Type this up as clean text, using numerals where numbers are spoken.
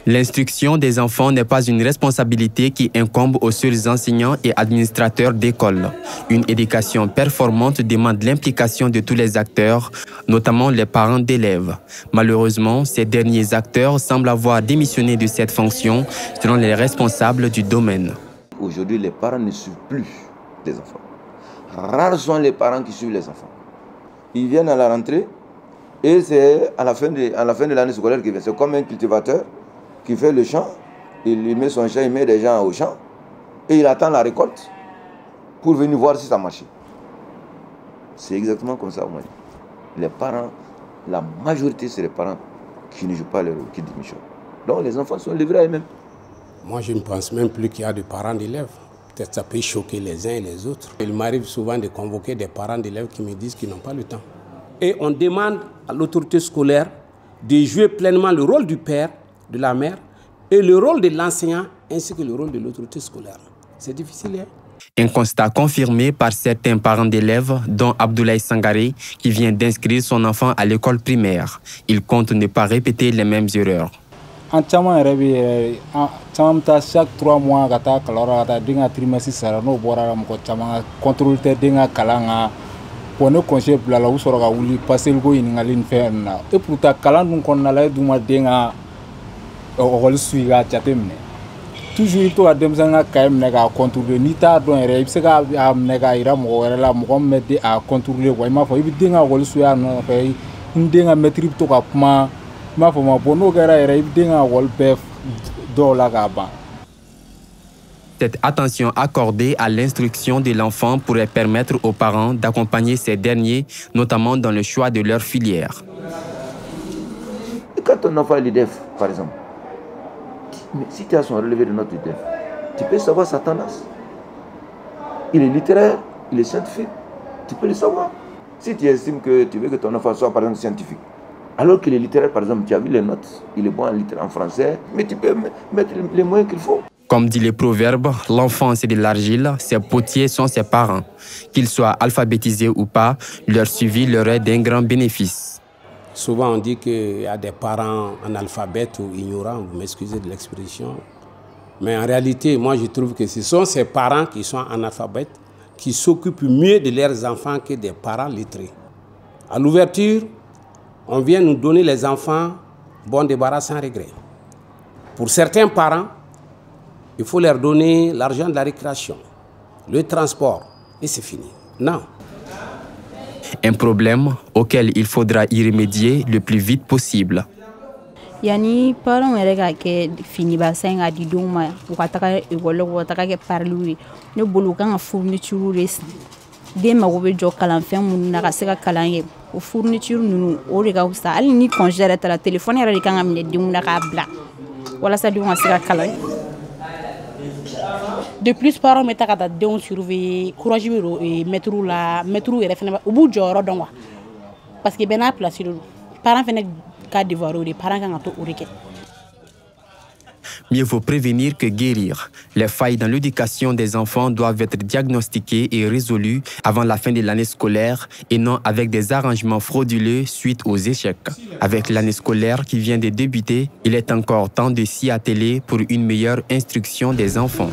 L'instruction des enfants n'est pas une responsabilité qui incombe aux seuls enseignants et administrateurs d'école. Une éducation performante demande l'implication de tous les acteurs, notamment les parents d'élèves. Malheureusement, ces derniers acteurs semblent avoir démissionné de cette fonction selon les responsables du domaine. Aujourd'hui, les parents ne suivent plus les enfants. Rares sont les parents qui suivent les enfants. Ils viennent à la rentrée et c'est à la fin de l'année scolaire qu'ils viennent. C'est comme un cultivateur qui fait le champ, il met son champ, il met des gens au champ et il attend la récolte pour venir voir si ça marche. C'est exactement comme ça. Les parents, la majorité, c'est les parents qui ne jouent pas leur rôle, qui démissionnent. Donc les enfants sont livrés à eux-mêmes. Moi, je ne pense même plus qu'il y a de parents d'élèves. Peut-être ça peut choquer les uns et les autres. Il m'arrive souvent de convoquer des parents d'élèves qui me disent qu'ils n'ont pas le temps. Et on demande à l'autorité scolaire de jouer pleinement le rôle du père, de la mère, et le rôle de l'enseignant, ainsi que le rôle de l'autorité scolaire. C'est difficile, hein? Un constat confirmé par certains parents d'élèves, dont Abdoulaye Sangaré, qui vient d'inscrire son enfant à l'école primaire. Il compte ne pas répéter les mêmes erreurs. Chaque 3 mois, dinga trimestre sara no bora mo chama contrôle te dinga kalanga pono conseil la la usoro ga wuli passer go iningali nferna e pourtant kalan dun kon na la duma dinga o suiga chatemne toujours to adem sanga kaim nega contrôler ni ta don re se ga am nega ira mo wera la mo mede a contrôler ko ma fo ibi dinga o suiga no fe dinga maîtrise to ka kuma ma fo ma bono gara re ibi dinga o be do la ga ba. Cette attention accordée à l'instruction de l'enfant pourrait permettre aux parents d'accompagner ces derniers, notamment dans le choix de leur filière. Quand ton enfant est l'IDEF, par exemple, si tu as son relevé de notre IDEF, tu peux savoir sa tendance. Il est littéraire, il est scientifique, tu peux le savoir. Si tu estimes que tu veux que ton enfant soit par exemple scientifique, alors qu'il est littéraire, par exemple, tu as vu les notes, il est bon en français, mais tu peux mettre les moyens qu'il faut. Comme dit le proverbe, l'enfant c'est de l'argile, ses potiers sont ses parents. Qu'ils soient alphabétisés ou pas, leur suivi leur est d'un grand bénéfice. Souvent on dit qu'il y a des parents analphabètes ou ignorants, vous m'excusez de l'expression. Mais en réalité, moi je trouve que ce sont ces parents qui sont analphabètes qui s'occupent mieux de leurs enfants que des parents lettrés. À l'ouverture, on vient nous donner les enfants bon débarras sans regret. Pour certains parents, il faut leur donner l'argent de la récréation, le transport, et c'est fini. Non. Un problème auquel il faudra y remédier le plus vite possible. Yani parents erega ke fini ba senga di doma wakataka egolo wakataka ke parlui ne boluka nga fourniture res de ma wobe jo kalan fen mun na ka se ka kalan ye o fourniture nunu o rega usta ali ni congélateur ta la téléphone era ka ngamne di mun na ka bla wala sa di nga se ka kalan. De plus, parents mettent à des surveiller, courage et mettre la au bout du jour parce que ben à place le parents font cas de voir les parents quand on requête. Mieux vaut prévenir que guérir. Les failles dans l'éducation des enfants doivent être diagnostiquées et résolues avant la fin de l'année scolaire et non avec des arrangements frauduleux suite aux échecs. Avec l'année scolaire qui vient de débuter, il est encore temps de s'y atteler pour une meilleure instruction des enfants.